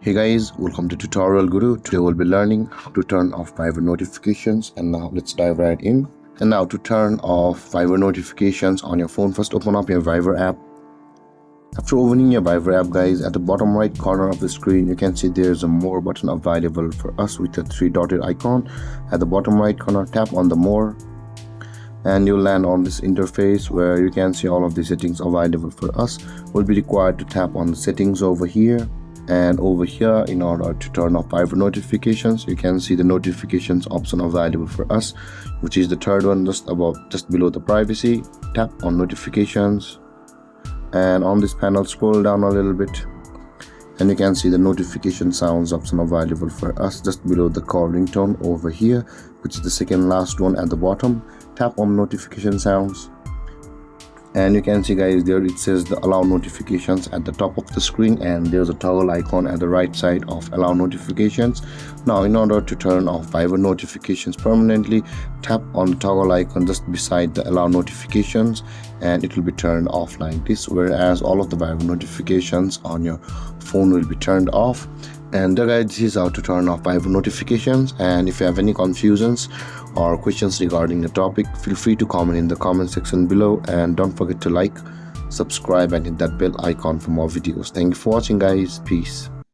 Hey guys, welcome to Tutorial Guru. Today we'll be learning how to turn off Viber notifications, and now let's dive right in. And now to turn off Viber notifications on your phone, first open up your Viber app. After opening your Viber app, guys, at the bottom right corner of the screen you can see there's a more button available for us with a three-dotted icon. At the bottom right corner, tap on the more and you'll land on this interface where you can see all of the settings available for us. We'll be required to tap on the settings over here. And over here, in order to turn off Viber notifications, you can see the notifications option available for us, which is the third one just below the privacy. Tap on notifications, and on this panel scroll down a little bit and you can see the notification sounds option available for us just below the call ringtone over here, which is the second last one at the bottom. Tap on notification sounds and you can see, guys, there it says the allow notifications at the top of the screen, and there's a toggle icon at the right side of allow notifications. Now in order to turn off Viber notifications permanently, tap on the toggle icon just beside the allow notifications and it will be turned off like this, whereas all of the Viber notifications on your phone will be turned off. And there, guys, this is how to turn off Viber notifications. And if you have any confusions or questions regarding the topic, feel free to comment in the comment section below, and don't forget to like, subscribe and hit that bell icon for more videos. Thank you for watching, guys. Peace.